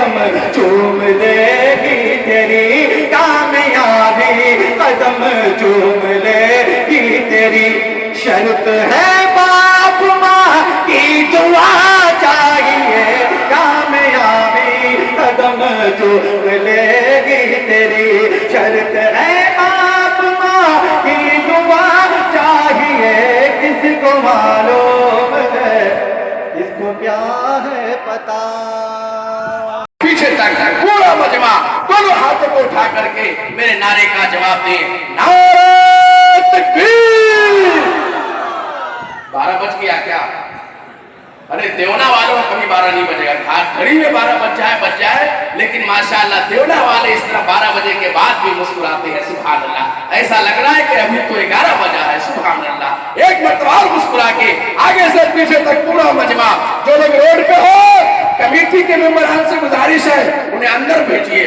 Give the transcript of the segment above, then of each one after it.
قدم چوم لے گی تیری کامیابی، قدم چوم لے گی تیری۔ شرط ہے باپ ماں کی دعا چاہیے، کامیابی قدم چوم لے گی تیری۔ شرط ہے باپ ماں کی دعا چاہیے، کس کو معلوم ہے اس کو کیا ہے پتا۔ پیچھے تک پورا مجمع دونوں ہاتھوں کو اٹھا کر کے میرے نعرے کا جواب دیں، نعرہ تکبیر۔ 12 بج گیا کیا؟ ارے دیونا والوں کبھی 12 نہیں بجے گا، گھڑی میں 12 بج جائے، لیکن ماشاءاللہ دیونا والے اس طرح 12 بجے کے بعد بھی مسکراتے ہیں، سبحان اللہ۔ ایسا لگ رہا ہے کہ ابھی تو 11 بجا ہے، سبحان اللہ۔ ایک مرتبہ اور مسکرا کے آگے سے پیچھے تک پورا مجمع، جو لوگ روڈ پہ ہو کمیٹی کے ممبران سے گزارش ہے انہیں اندر بھیجیے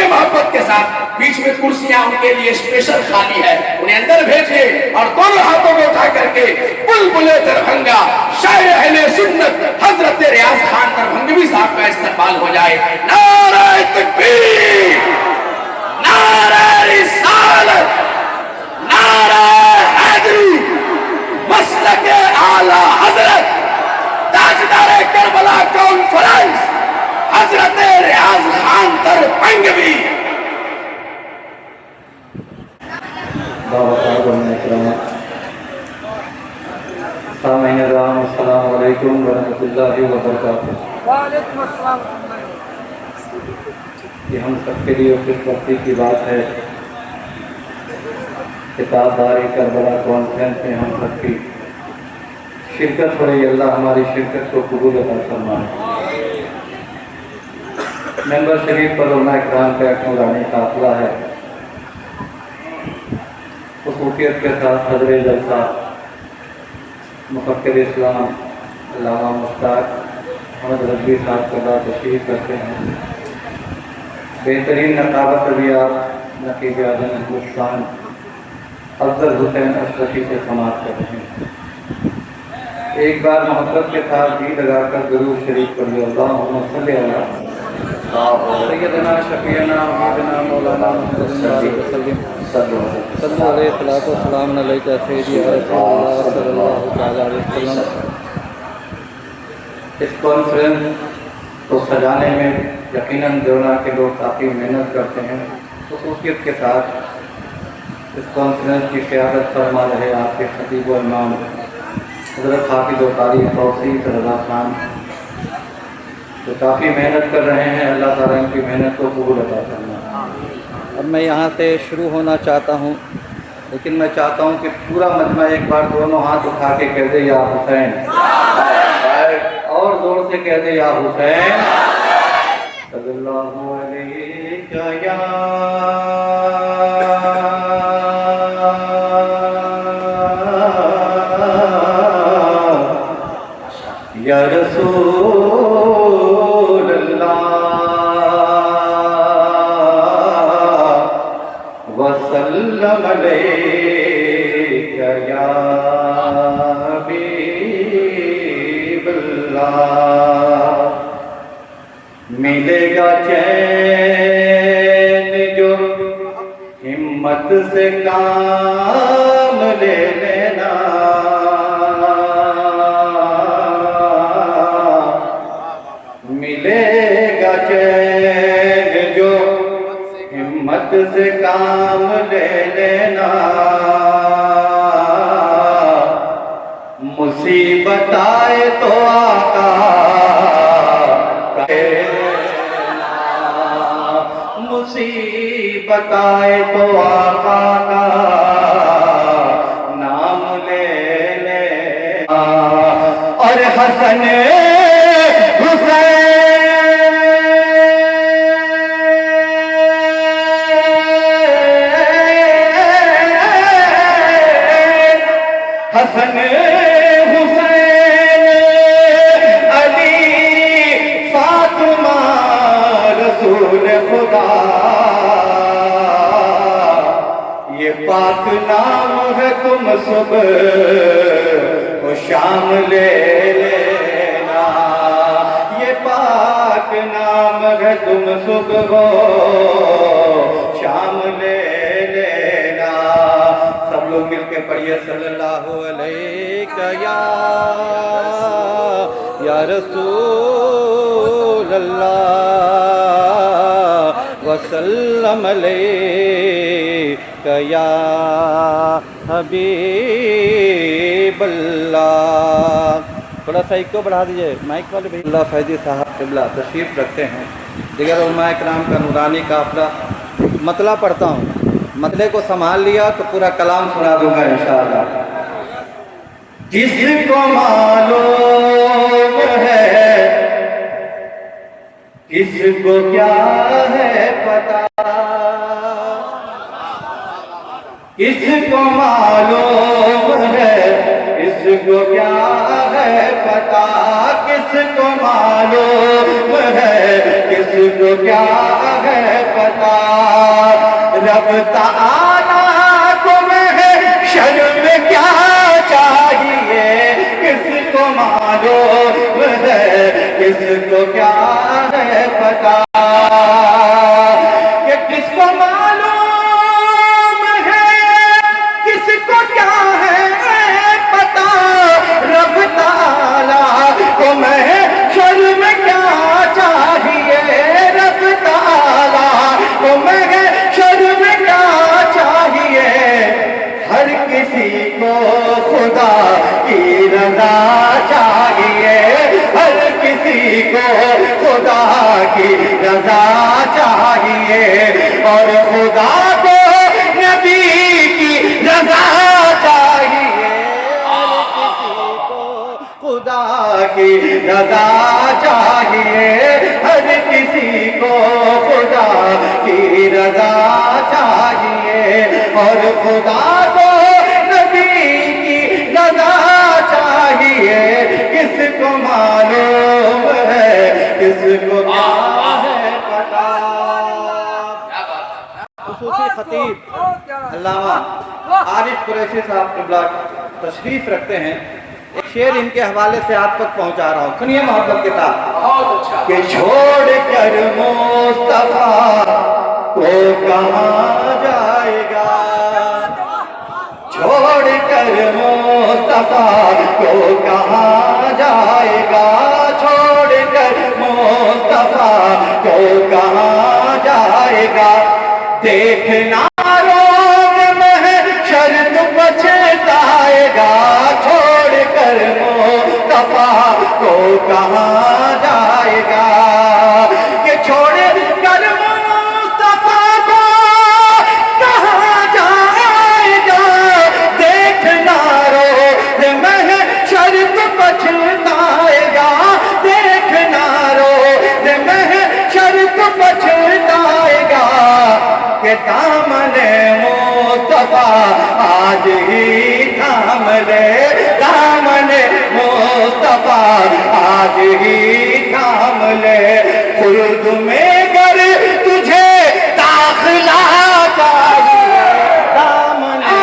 محبت کے ساتھ، بیچ میں کرسیاں ان کے لیے اسپیشل خالی ہے، انہیں اندر بھیجیے، اور دونوں ہاتھوں کو اٹھا کر کے بلبل دربھنگا شاعر اہل سنت حضرت ریاض خان دربھنگوی صاحب کا استقبال ہو جائے۔ نعرہ تکبیر، نعرہ رسالت، نعرہ حیدری، مسلک اعلی حضرت تاجدار کربلا کانفرنس حضرت ریاض خان دربھنگوی۔ سامعین کرام السلام علیکم ورحمۃ اللہ وبرکاتہ۔ وعلیکم السلام۔ یہ ہم سب کے لیے خوش بختی کی بات ہے، کتاب داری کربلا کانفرنس میں ہم سب کی شرکت ہو رہی ہے۔ اللہ ہماری شرکت کو قبول عطا فرمائے۔ ممبر شریف پر علماء اکرام کا ایک نورانی قافلہ ہے، خصوصیت کے ساتھ صدر جلسہ مفکر اسلام علامہ مشتاق احمد رضوی صاحب کا تشریف کرتے ہیں۔ بہترین نقابت ابیات نقیب اعظم ہندوستان افضل حسین اشرفی سے سماعت کرتے ہیں۔ ایک بار محبت کے ساتھ جی لگا کر درود شریف پڑھیے، اللہم صلی علی سیدنا شفیعنا حبیبنا مولانا محمد وسلم صلی علیہ السلام علیکہ سیدی رسول اللہ صلی اللہ علیہ وسلم۔ اس کانفرنس کو سجانے میں یقیناً دیونا کے لوگ کافی محنت کرتے ہیں۔ خصوصیت کے ساتھ اس کانفرنس کی قیادت فرما رہے آپ کے خطیب و امام حضرت حافظ و قاری توصیف رضا خان، جو کافی محنت کر رہے ہیں۔ اللہ تعالیٰ ان کی محنت کو قبول عطا فرمائے۔ اب میں یہاں سے شروع ہونا چاہتا ہوں، لیکن میں چاہتا ہوں کہ پورا مجمع ایک بار دونوں ہاتھ اٹھا کے کہہ دے یا حسین، اور زور سے کہہ دے یا حسین صلی اللہ علیہ یا رسول اللہ وسلم علیک یا حبیب اللہ۔ ملے گا چین جو ہمت سے کام لے لینا، چین جو ہمت سے کام لے لینا، مصیبت آئے تو آقا کہے لینا، مصیبت آئے تو آقا کا نام لے لینا۔ اور حسن حسن حسین علی فاطمہ رسول خدا، یہ پاک نام ہے، تم صبح و شام لے لینا، یہ پاک نام ہے، तुम सुबह शाम ले लेना। सब लोग मिलके पढ़िए सल्लल्लाहु अलैहि या रसूल अल्लाह वसल्लम अलैका या हबीब अल्लाह। थोड़ा सा इको बढ़ा दीजिए माइक वाले भाई। अल्लाह फैजी साहब क़िबला तशरीफ़ रखते हैं। दिगर उलमा इकराम का नूरानी काफ़िला। मतला पढ़ता हूँ, मतले को संभाल लिया तो पूरा कलाम सुना दूंगा इंशाअल्लाह। किसको मालूम है, किसको क्या है पता, किसको मालूम है, किसको क्या है पता, किसको मालूम है, किसको क्या है पता। रब ताला को महशर में क्या चाहिए, किसको मालूम है, किसको क्या है पता। कि किसको मालूम है, किसको क्या है पता। रब ताला को महशर में क्या चाहिए, रब ताला को महशर में क्या चाहिए। हर किसी को खुदा की रज़ा चाहिए, हर किसी को खुदा की रज़ा चाहिए। और खुदा को नबी की रज़ा चाहिए, हर किसी को खुदा की रज़ा चाहिए, हर किसी को खुदा की रज़ा चाहिए। और खुदा को नबी की रज़ा चाहिए। किसको मालूम है, किसको क्या है पता। खुसूसी खतीब अल्लामा आरिफ कुरैशी साहब क़िबला तशरीफ़ रखते हैं। एक शेर इनके हवाले से आप तक पहुंचा रहा हूँ, सुनिए मोहब्बत के साथ। बहुत अच्छा। कि छोड़ कर मुस्तफा को कहाँ जाएगा, छोड़ कर मुस्तफा को कहाँ जाएगा, छोड़ कर मुस्तफा को कहाँ जाएगा। देखना रोग महशर तू पछताएगा, छोड़ कर मुस्तफा को कहाँ जाएगा। कि छोड़ कर मुस्तफा को कहाँ जाएगा। देखना रोग महशर तू पछताएगा, देखना रोग महशर तू पछताएगा। कि दामने मुस्तफा आज ही थाम ले, दामने मुस्तफा आज ही थाम ले। खुल्द में गर तुझे दाखिला चाहिए, दामने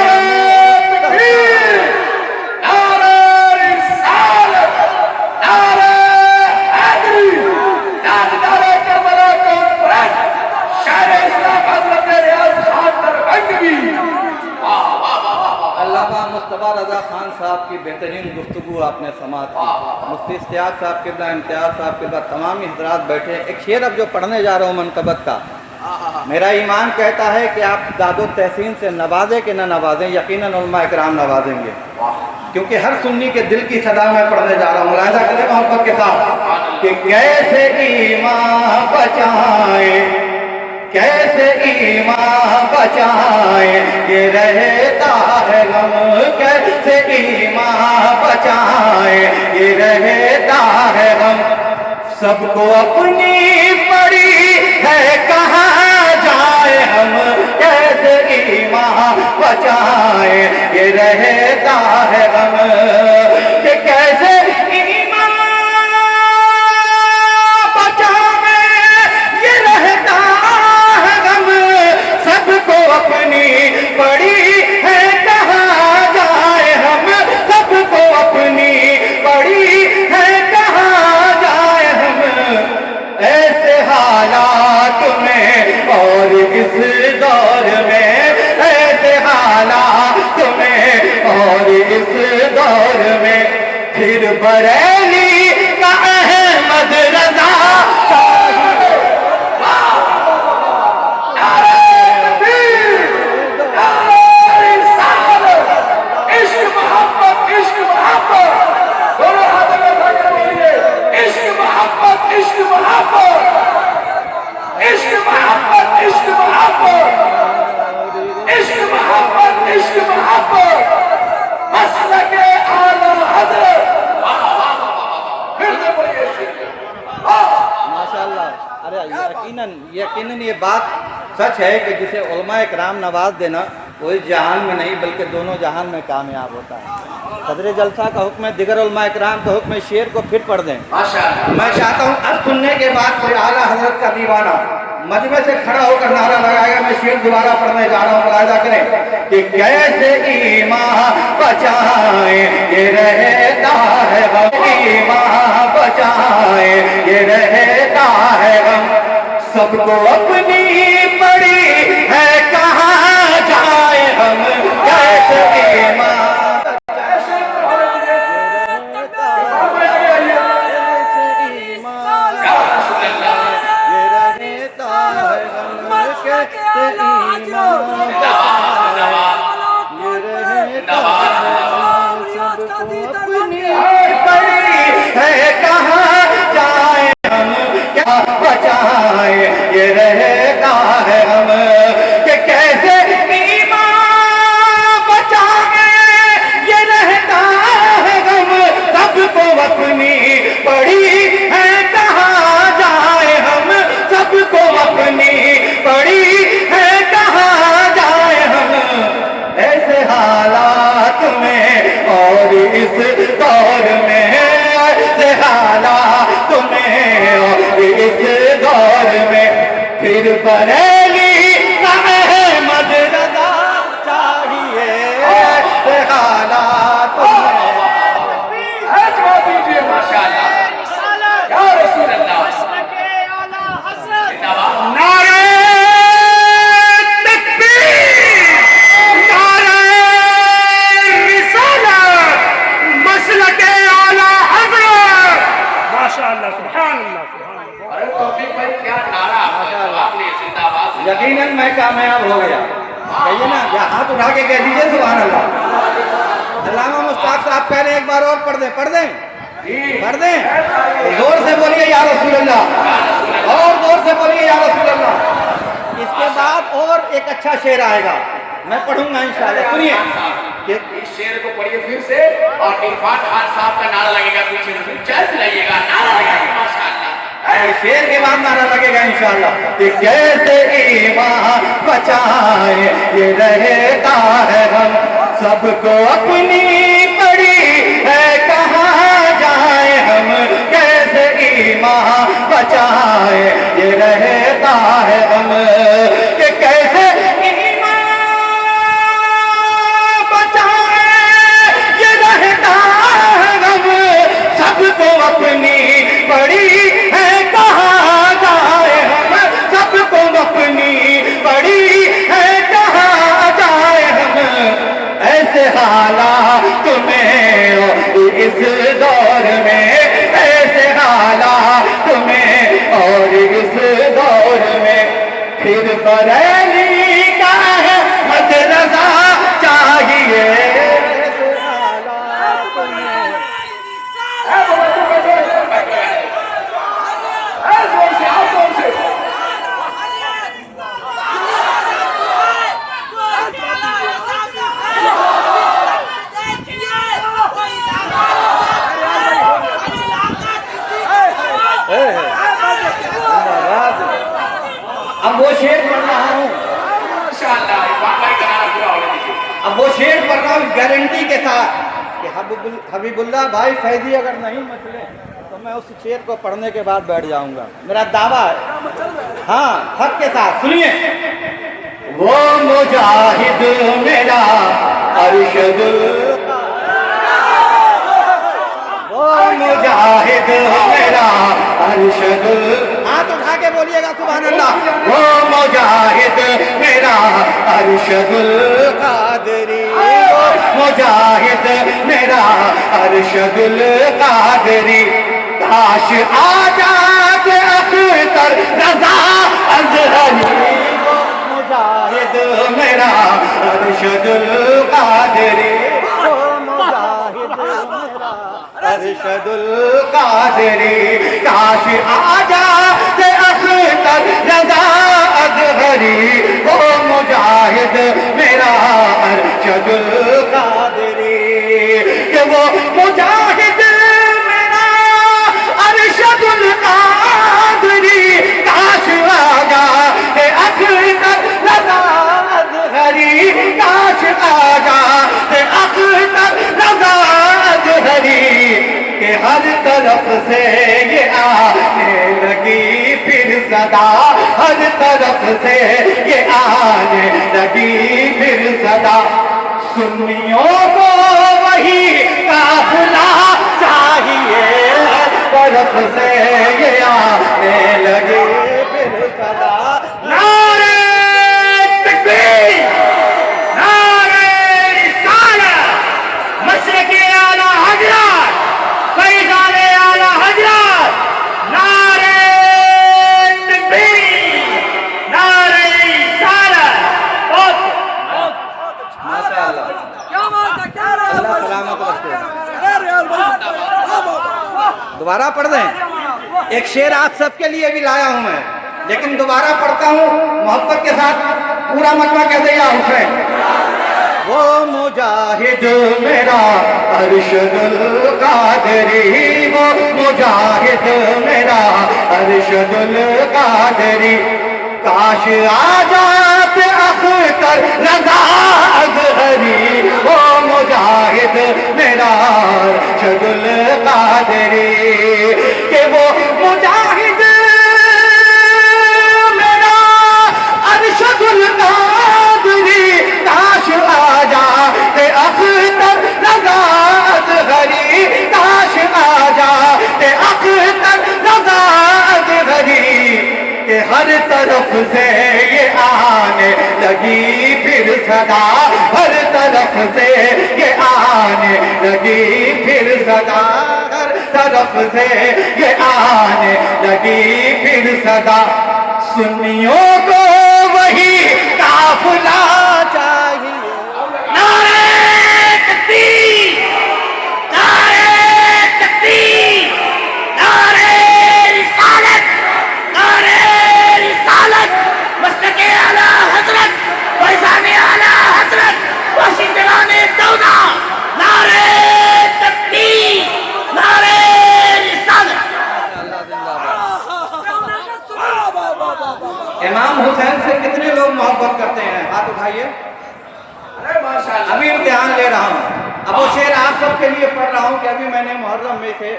अल्लामा मुस्तफा रज़ा खान साहब की बेहतरीन गुफ्तगू आपने समात की। मुफ्ती इश्तियाक साहब क़िबला, इम्तियाज़ साहब क़िबला, तमाम हज़रात बैठे। एक शेर अब जो पढ़ने जा रहा हूँ मनक़बत का। मेरा ईमान कहता है कि आप दादो तहसीन से नवाजें कि न नवाजें, यकीनन उलमा इकराम नवाजेंगे, क्योंकि हर सुन्नी के दिल की सदा में पढ़ने जा रहा हूँ। मुलाहिज़ा करें मोहब्बत के साथ कि कैसे ईमान बचाए, कैसे ईमान बचाए, ये रहता है गम, कैसे ईमान बचाए, ये रहता है गम। सबको अपनी पड़ी है, कहाँ जाए हम, कैसे ईमान बचाए, ये रहता है गम। कि कैसे ईमान बचाए, ये रहता है गम। सबको अपनी पड़ी है, कहाँ जाए हम, सबको अपनी पड़ी है, कहाँ जाए हम। ऐसे हालात बरेली का अहमद रजा माशाल्लाह। अरे यकीनन यकीनन ये बात सच है कि जिसे उलमाए कराम नवाज देना वही जहान में नहीं बल्कि दोनों जहान में कामयाब होता है। सदर जलसा का हुक्म है, दिगर उलमाए कराम का हुक्म है, शेर को फिर पढ़ दें। मैं चाहता हूँ अब सुनने के बाद कोई आला हजरत का दीवाना मजमे से खड़ा होकर नारा लगाएगा। मैं शेर दोबारा पढ़ने जा रहा हूँ, मुलाहिजा करें कि कैसे ईमान बचाए ये रहता है गम, ईमान बचाए ये रहता है गम, सबको अपनी पड़ी है कहाँ जाए हम, कैसे ईमान ये रहता है हम कि कैसे ईमान बचाए ये रहता है गम, सबको अपनी पड़ी है कहाँ जाए हम, सबको अपनी पड़ी है कहाँ जाए हम, ऐसे हालात में और इस दौर में, ऐसे हालात में और इस दौर में फिर बरेली का अहमद रजा चाहिए, ऐसे हालात में। जवाब दीजिए माशाअल्लाह या रसूल अल्लाह। नारे तकबीर, नारे रिसालत, मसलके आला हज़रत। माशाअल्लाह, सुभान अल्लाह, सुभान अल्लाह। अरे तौफीक भाई क्या नारा आपने, जिंदाबाद। यकीनन मैं कामयाब हो गया, कहिए ना, या हाथ उठा के कह दीजिए सुभान अल्लाह। अल्लामा मुश्ताक साहब कह रहे हैं एक बार और पढ़ दें, पढ़ दें, पढ़ दें, जोर से बोलिए या रसूल अल्लाह, और जोर से बोलिए या रसूल अल्लाह। इसके बाद और एक अच्छा शेर आएगा, मैं पढ़ूंगा इंशाअल्लाह। सुनिए इस शेर को पढ़िए फिर से, और इरफान खान साहब का नारा लगेगा पीछे से, चल लगाइएगा, नारा लगाइए माशाअल्लाह। शेर के बाद नारा लगेगा इंशाअल्लाह कि कैसे ईमान बचाए ये रहता है हम, सबको अपनी पड़ी है कहाँ जाए हम, कैसे ईमान बचाए ये रहता है हम, कि कैसे ईमान बचाए ये रहता है हम, सबको अपनी पड़ी है कहाँ जाए हम, सबको अपनी पड़ी है कहाँ जाए हम, ऐसे हालात में और इस दौर में, ऐसे हालात में और इस दौर में फिर बरेली का अहमद रजा चाहिए, ऐसे हालात में। अब वो शेर पढ़ रहा हूँ, माशाअल्लाह, इरफान भाई का नारा पूरा होने दीजिए। अब वो शेर पढ़ रहा हूँ गारंटी के साथ कि हबीबुल्लाह भाई फैजी अगर नहीं मचले तो मैं उस शेर को पढ़ने के बाद बैठ जाऊंगा, मेरा दावा है। हाँ, हक के साथ सुनिए। वो मुजाहिद मेरा अरशदुल, वो मुजाहिद मेरा अरशदुल, हाथ उठा के बोलिएगा सुभान अल्लाह। वो मुजाहिद मेरा अरशदुल कादरी, वो مجاہد میرا ارشد القادری کاش آ جاتے اختر رضا اظہری مجاہد میرا ارشد القادری مجاہد میرا ارشد القادری کاش آ جاتے اختر رضا اظہری وہ مجاہد میرا ارشد القادری کہ وہ مجاہد میرا ارشد القادری کاش آ جاتے اختر رضا اظہری کاش آ جاتے اختر رضا اظہری کہ ہر طرف سے یہ آنے لگی پھر صدا ہر طرف سے یہ آنے لگی پھر صدا سنیوں کو وہی قافلہ چاہیے ہر طرف سے یہ آنے لگی پھر صدا نعرہ تکبیر نعرہ رسالت مشرق اعلیٰ حضرات فیضان اعلیٰ حضرات نعرہ تکبیر نعرہ رسالت ماشاء اللہ اللہ سلامت رکھے دوبارہ پڑھ دیں ایک شعر آپ سب کے لیے بھی لایا ہوں میں لیکن دوبارہ پڑھتا ہوں محبت کے ساتھ پورا مجمع کہہ دے یا حسین وہ مجاہد میرا ارشد القادری وہ مجاہد میرا ارشد القادری کاش آ جاتے اختر رضا اظہری وہ مجاہد میرا ارشد القادری کہ وہ مجاہد میرا ارشد القادری کاش آ جاتے اختر رضا اظہری کاش آ جاتے اختر رضا اظہری کہ ہر طرف سے یہ آنے لگی پھر صدا ہر طرف سے یہ آنے لگی پھر صدا ہر طرف سے یہ آنے لگی پھر صدا سنیوں کو وہی قافلہ چاہیے نعرہ تکبیر نعرہ تکبیر نعرہ رسالت نعرہ رسالت مسلک اعلیٰ حضرت فیضان اعلیٰ حضرت واشنگٹن دولہ نعرہ تکبیر نعرہ رسالت امام حسین سے کتنے لوگ محبت کرتے ہیں ہاتھ اٹھائیے ابھی امتحان لے رہا ہوں اب وہ شعر آپ سب کے لیے پڑھ رہا ہوں کہ ابھی میں نے محرم میں سے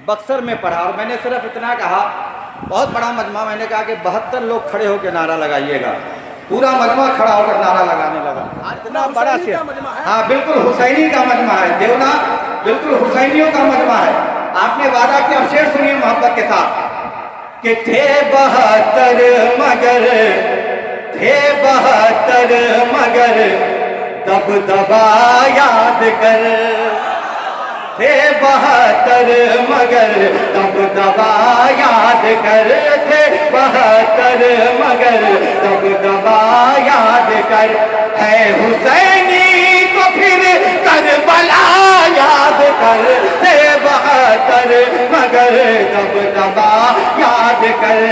بکسر میں پڑھا اور میں نے صرف اتنا کہا بہت بڑا مجمع میں نے کہا کہ 72 لوگ کھڑے ہو کے نعرہ لگائیے گا پورا مجمع کھڑا ہو کر نعرہ لگانے لگا اتنا بڑا شعر ہاں بالکل حسینی کا مجمع ہے دیونا بالکل حسینیوں کا مجمع ہے آپ نے وعدہ کیا شعر سنیے محبت کے ساتھ کہ تھے 72 مگر دب دبا یاد کر تھے 72 مگر دب دبا یاد کر تھے 72 مگر دب دبا یاد کر ہے حسینی تو پھر کربلا یاد کر تھے 72 مگر دب دبا یاد کر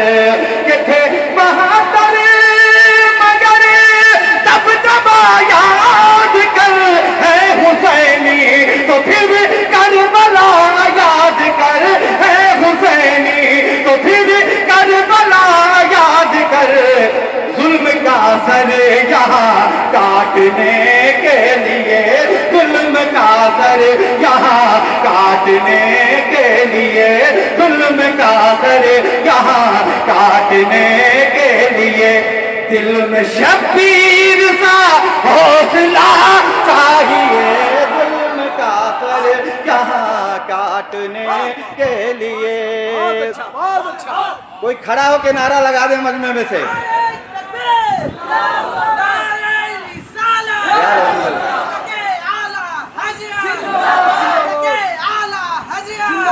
کہ تھے 72 مگر دب دبا یاد کر ہے حسینی تو پھر کربلا یاد کر ہے حسینی تو پھر کربلا یاد کر ظلم کا سر یہاں کاٹنے کے لیے ظلم کا سر یہاں کاٹنے کے لیے ظلم کا سر یہاں کاٹنے کے لیے دل میں شبیر سا حوصلہ چاہیے ظلم کا سر یہاں کاٹنے کے لیے کوئی کھڑا ہو کے نعرہ لگا دے مجمع میں سے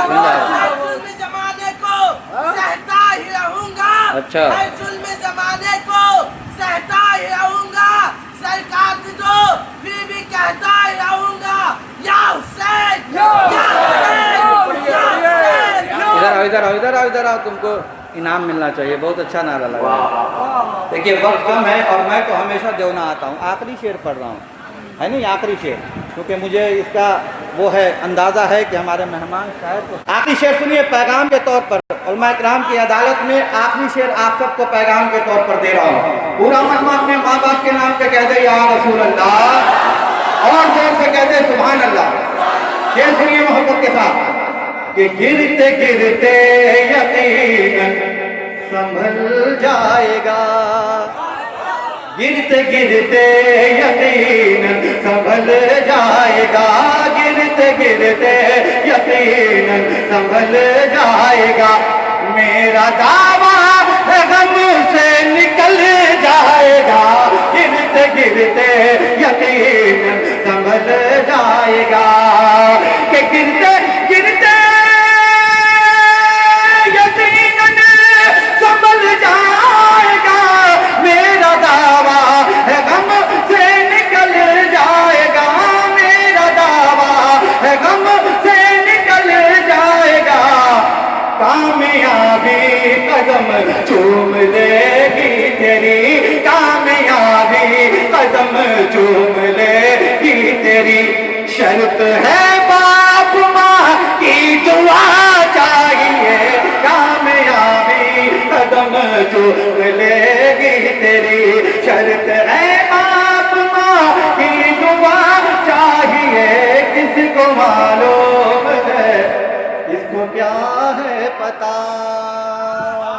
मैं जुल्म जमाने को सहता ही रहूंगा। अच्छा। मैं जुल्म जमाने को सहता ही रहूंगा। सर काट दो फिर भी कहता ही रहूंगा, या हुसैन, या हुसैन, या हुसैन। इधर आओ, इधर आओ, इधर आओ, इधर आओ, तुमको इनाम मिलना चाहिए, बहुत अच्छा नारा लगा। देखिए वक्त कम है और मैं तो हमेशा देवना आता हूँ, आखिरी शेर पढ़ रहा हूँ, है नहीं, आखिरी शेर, क्योंकि मुझे इसका वो है अंदाज़ा है कि हमारे मेहमान शायद तो आखिरी शेर सुनिए पैगाम के तौर पर। उलमा इकराम की अदालत में आखिरी शेर आप सबको पैगाम के तौर पर दे रहा हूँ। पूरा मजमा अपने माँ बाप के नाम पे कह दे या रसूल अल्लाह, और जोर से कह दे सुभान अल्लाह। शेर सुनिए मोहब्बत के साथ कि गिरते गिरते यकीनन संभल जाएगा, गिरते गिरते यकीनन संभल जाएगा, गिरते गिरते यकीनन संभल जाएगा। मेरा दावा है गम से निकल जाएगा, गिरते गिरते यकीनन संभल जाएगा। कि गिरते गिरते यकीनन संभल जाएगा, मेरा दावा है गम से निकल जाएगा, मेरा दावा है गम से निकल जाएगा। कामयाबी कदम चूम लेगी तेरी, कामयाबी कदम चूम लेगी तेरी। शर्त है बाप माँ की दुआ चाहिए, कामयाबी कदम चूम लेगी तेरी। शर्त है बाप माँ की दुआ चाहिए, किसको मालूम है, किसको क्या है पता।